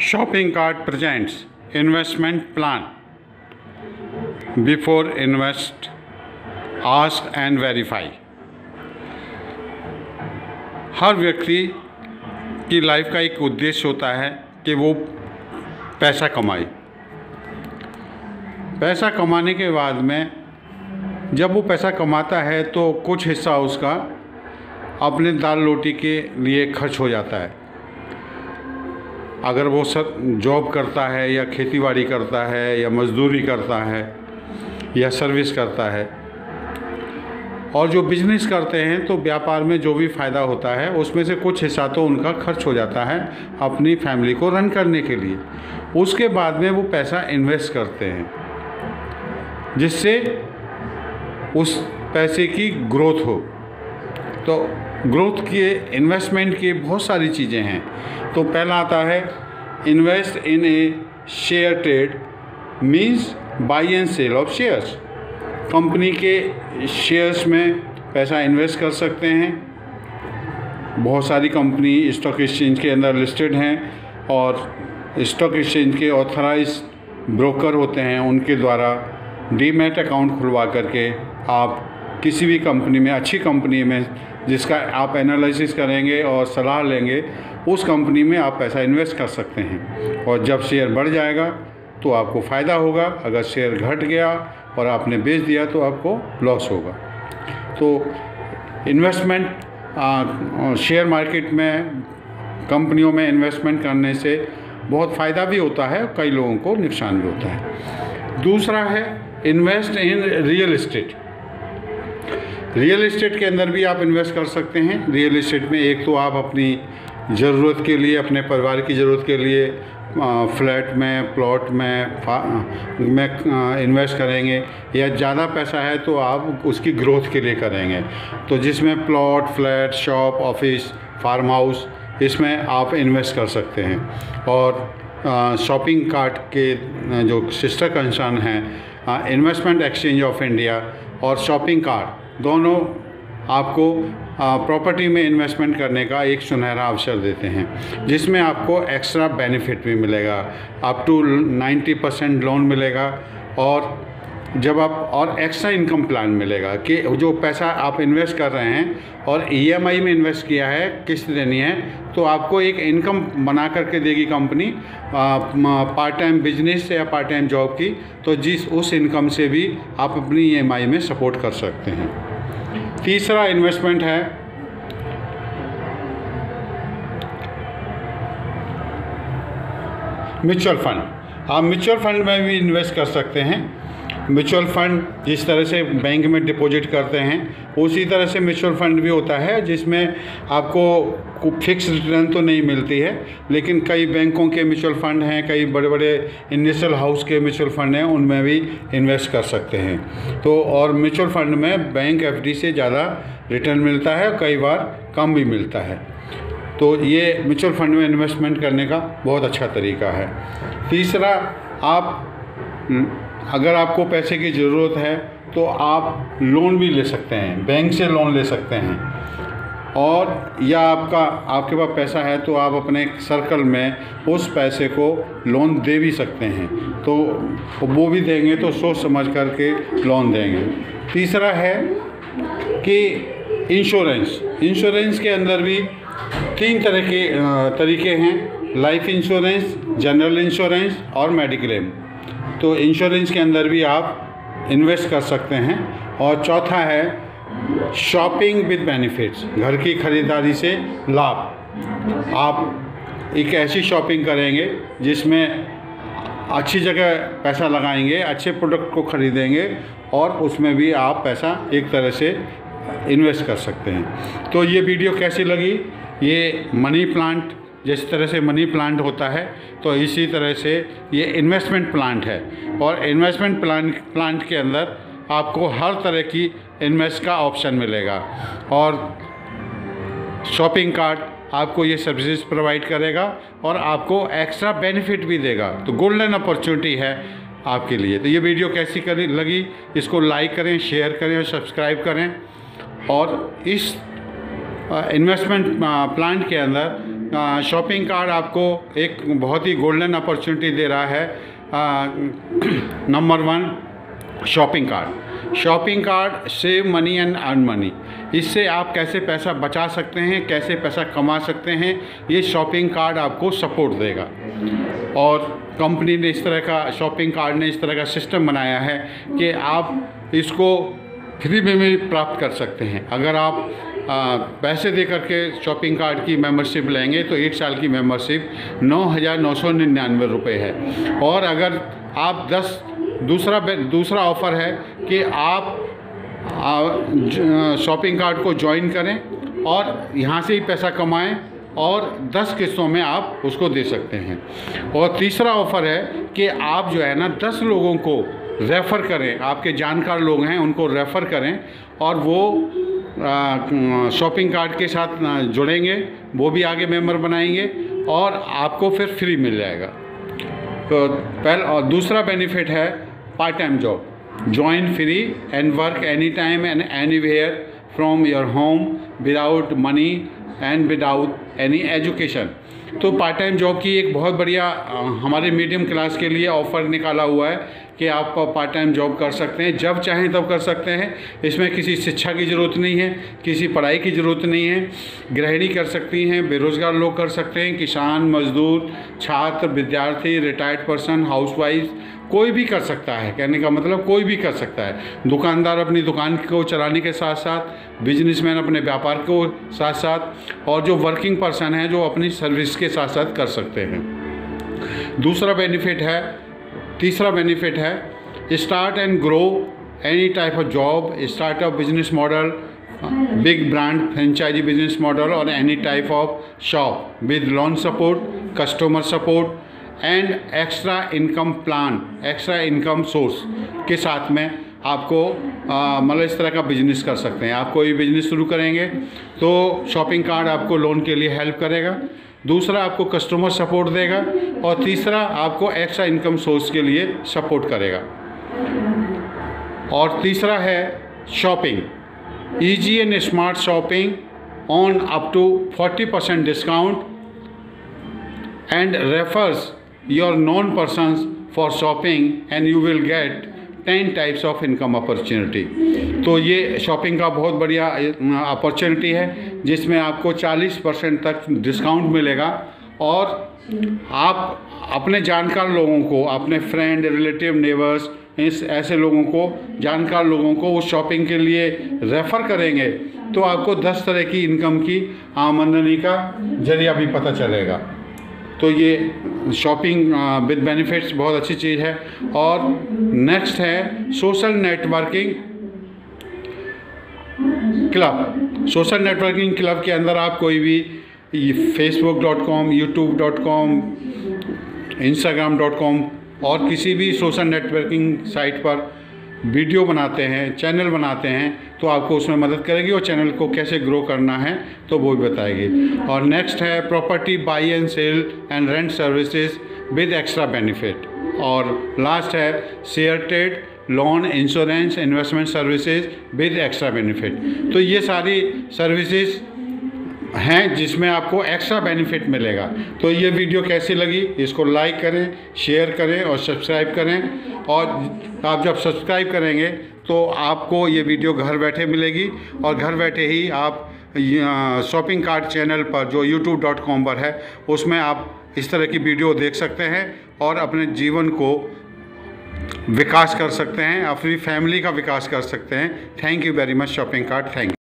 Shopping cart presents investment plan. Before invest, ask and verify. हर व्यक्ति की life का एक उद्देश्य होता है कि वो पैसा कमाए। पैसा कमाने के बाद में जब वो पैसा कमाता है तो कुछ हिस्सा उसका अपने दाल रोटी के लिए खर्च हो जाता है। अगर वो सब जॉब करता है या खेतीबाड़ी करता है या मजदूरी करता है या सर्विस करता है, और जो बिजनेस करते हैं तो व्यापार में जो भी फ़ायदा होता है उसमें से कुछ हिस्सा तो उनका खर्च हो जाता है अपनी फैमिली को रन करने के लिए। उसके बाद में वो पैसा इन्वेस्ट करते हैं जिससे उस पैसे की ग्रोथ हो। तो ग्रोथ के इन्वेस्टमेंट की बहुत सारी चीज़ें हैं। तो पहला आता है invest in a share trade, means buy and sell of shares. Company के शेयर्स में पैसा इन्वेस्ट कर सकते हैं। बहुत सारी कंपनी स्टॉक एक्सचेंज के अंदर लिस्टेड हैं और स्टॉक एक्सचेंज के ऑथराइज्ड ब्रोकर होते हैं, उनके द्वारा डीमैट अकाउंट खुलवा करके आप किसी भी कंपनी में, अच्छी कंपनी में जिसका आप एनालिसिस करेंगे और सलाह लेंगे, उस कंपनी में आप पैसा इन्वेस्ट कर सकते हैं। और जब शेयर बढ़ जाएगा तो आपको फ़ायदा होगा, अगर शेयर घट गया और आपने बेच दिया तो आपको लॉस होगा। तो इन्वेस्टमेंट शेयर मार्केट में, कंपनियों में इन्वेस्टमेंट करने से बहुत फ़ायदा भी होता है, कई लोगों को नुकसान भी होता है। दूसरा है invest in real estate. Real estate के अंदर भी आप इन्वेस्ट कर सकते हैं। रियल इस्टेट में एक तो आप अपनी ज़रूरत के लिए, अपने परिवार की ज़रूरत के लिए फ्लैट में, प्लॉट में इन्वेस्ट करेंगे, या ज़्यादा पैसा है तो आप उसकी ग्रोथ के लिए करेंगे। तो जिसमें plot, flat, shop, office, farm house, इसमें आप इन्वेस्ट कर सकते हैं। और शॉपिंग कार्ट के जो सिस्टर कंसर्न हैं, इन्वेस्टमेंट एक्सचेंज ऑफ इंडिया और शॉपिंग कार्ट, दोनों आपको प्रॉपर्टी में इन्वेस्टमेंट करने का एक सुनहरा अवसर देते हैं, जिसमें आपको एक्स्ट्रा बेनिफिट भी मिलेगा। अप टू 90% लोन मिलेगा और जब आप और एक्स्ट्रा इनकम प्लान मिलेगा कि जो पैसा आप इन्वेस्ट कर रहे हैं और EMI में इन्वेस्ट किया है, किस्त देनी है, तो आपको एक इनकम बना करके देगी कंपनी, पार्ट टाइम बिजनेस या पार्ट टाइम जॉब की। तो उस इनकम से भी आप अपनी EMI में सपोर्ट कर सकते हैं। तीसरा इन्वेस्टमेंट है म्यूचुअल फंड। आप म्यूचुअल फंड में भी इन्वेस्ट कर सकते हैं। म्यूचुअल फंड जिस तरह से बैंक में डिपॉजिट करते हैं, उसी तरह से म्यूचुअल फंड भी होता है, जिसमें आपको फिक्स रिटर्न तो नहीं मिलती है, लेकिन कई बैंकों के म्यूचुअल फंड हैं, कई बड़े बड़े इंडस्ट्रियल हाउस के म्यूचुअल फंड हैं, उनमें भी इन्वेस्ट कर सकते हैं। तो और म्यूचुअल फंड में बैंक FD से ज़्यादा रिटर्न मिलता है, कई बार कम भी मिलता है। तो ये म्यूचुअल फंड में इन्वेस्टमेंट करने का बहुत अच्छा तरीका है। तीसरा, अगर आपको पैसे की ज़रूरत है तो आप लोन भी ले सकते हैं, बैंक से लोन ले सकते हैं। और या आपके पास पैसा है तो आप अपने सर्कल में उस पैसे को लोन दे भी सकते हैं, तो वो भी देंगे तो सोच समझ करके लोन देंगे। तीसरा है कि इंश्योरेंस के अंदर भी 3 तरह के तरीके हैं: लाइफ इंश्योरेंस, जनरल इंश्योरेंस और मेडिक्लेम। तो इंश्योरेंस के अंदर भी आप इन्वेस्ट कर सकते हैं। और चौथा है शॉपिंग विद बेनिफिट्स, घर की खरीदारी से लाभ। आप एक ऐसी शॉपिंग करेंगे जिसमें अच्छी जगह पैसा लगाएंगे, अच्छे प्रोडक्ट को खरीदेंगे और उसमें भी आप पैसा एक तरह से इन्वेस्ट कर सकते हैं। तो ये वीडियो कैसी लगी? ये मनी प्लांट, जिस तरह से मनी प्लांट होता है, तो इसी तरह से ये इन्वेस्टमेंट प्लांट है। और इन्वेस्टमेंट प्लांट के अंदर आपको हर तरह की इन्वेस्ट का ऑप्शन मिलेगा। और शॉपिंग कार्ट आपको ये सर्विसेज प्रोवाइड करेगा और आपको एक्स्ट्रा बेनिफिट भी देगा। तो गोल्डन अपॉर्चुनिटी है आपके लिए। तो ये वीडियो कैसी लगी? इसको लाइक करें, शेयर करें और सब्सक्राइब करें। और इस इन्वेस्टमेंट प्लान के अंदर शॉपिंग कार्ड आपको एक बहुत ही गोल्डन अपॉर्चुनिटी दे रहा है। Number 1 shopping card save money and earn money. इससे आप कैसे पैसा बचा सकते हैं, कैसे पैसा कमा सकते हैं, ये शॉपिंग कार्ड आपको सपोर्ट देगा। और कंपनी ने इस तरह का, शॉपिंग कार्ड ने इस तरह का सिस्टम बनाया है कि आप इसको फ्री में भी प्राप्त कर सकते हैं। अगर आप पैसे दे करके शॉपिंग कार्ड की मेंबरशिप लेंगे तो 1 साल की मेंबरशिप 9,999 रुपये है। और अगर आप दूसरा ऑफ़र है कि आप शॉपिंग कार्ड को ज्वाइन करें और यहाँ से ही पैसा कमाएं और 10 किस्तों में आप उसको दे सकते हैं। और तीसरा ऑफ़र है कि आप जो है ना 10 लोगों को रेफ़र करें, आपके जानकार लोग हैं उनको रेफ़र करें और वो शॉपिंग कार्ड के साथ जुड़ेंगे, वो भी आगे मेंबर बनाएंगे और आपको फिर फ्री मिल जाएगा। तो और दूसरा बेनिफिट है part time job. Join free and work any time and anywhere from your home without money and without any education. तो पार्ट टाइम जॉब की एक बहुत बढ़िया हमारे मीडियम क्लास के लिए ऑफ़र निकाला हुआ है कि आप पार्ट टाइम जॉब कर सकते हैं, जब चाहें तब कर सकते हैं। इसमें किसी शिक्षा की ज़रूरत नहीं है, किसी पढ़ाई की ज़रूरत नहीं है। गृहिणी कर सकती हैं, बेरोज़गार लोग कर सकते हैं, किसान, मजदूर, छात्र, विद्यार्थी, रिटायर्ड पर्सन, हाउसवाइफ, कोई भी कर सकता है। कहने का मतलब कोई भी कर सकता है। दुकानदार अपनी दुकान को चलाने के साथ साथ, बिजनेसमैन अपने व्यापार को साथ साथ, और जो वर्किंग पर्सन है जो अपनी सर्विस के साथ साथ कर सकते हैं। तीसरा बेनिफिट है start and grow any type of job, startup business model, big brand franchisee business model और any type of shop with loan support, customer support and extra income plan, extra income source के साथ में आपको मतलब इस तरह का business कर सकते हैं। आप कोई बिजनेस शुरू करेंगे तो शॉपिंग कार्ड आपको लोन के लिए हेल्प करेगा, दूसरा आपको कस्टमर सपोर्ट देगा और तीसरा आपको एक्स्ट्रा इनकम सोर्स के लिए सपोर्ट करेगा। और तीसरा है shopping, easy and smart shopping on up to 40% discount and refers your non persons for shopping and you will get 10 types of income opportunity. तो ये शॉपिंग का बहुत बढ़िया अपॉर्चुनिटी है जिसमें आपको 40% तक डिस्काउंट मिलेगा और आप अपने जानकार लोगों को, अपने फ्रेंड, रिलेटिव, नेबर्स, ऐसे लोगों को, जानकार लोगों को उस शॉपिंग के लिए रेफ़र करेंगे तो आपको 10 तरह की इनकम की आमदनी का जरिया भी पता चलेगा। तो ये शॉपिंग विद बेनिफिट्स बहुत अच्छी चीज़ है। और नेक्स्ट है social networking club. Social networking club के अंदर आप कोई भी facebook.com, youtube.com, instagram.com और किसी भी सोशल नेटवर्किंग साइट पर वीडियो बनाते हैं, चैनल बनाते हैं तो आपको उसमें मदद करेगी और चैनल को कैसे ग्रो करना है तो वो भी बताएगी। और नेक्स्ट है property buy and sell and rent services with extra benefit. और लास्ट है share trade, loan, insurance, investment services with extra benefit. तो ये सारी सर्विसेज हैं जिसमें आपको एक्स्ट्रा बेनिफिट मिलेगा। तो ये वीडियो कैसी लगी इसको लाइक करें, शेयर करें और सब्सक्राइब करें। और आप जब सब्सक्राइब करेंगे तो आपको ये वीडियो घर बैठे मिलेगी और घर बैठे ही आप शॉपिंग कार्ड चैनल पर जो youtube.com पर है उसमें आप इस तरह की वीडियो देख सकते हैं और अपने जीवन को विकास कर सकते हैं, अपनी फैमिली का विकास कर सकते हैं। Thank you very much shopping card. Thank you.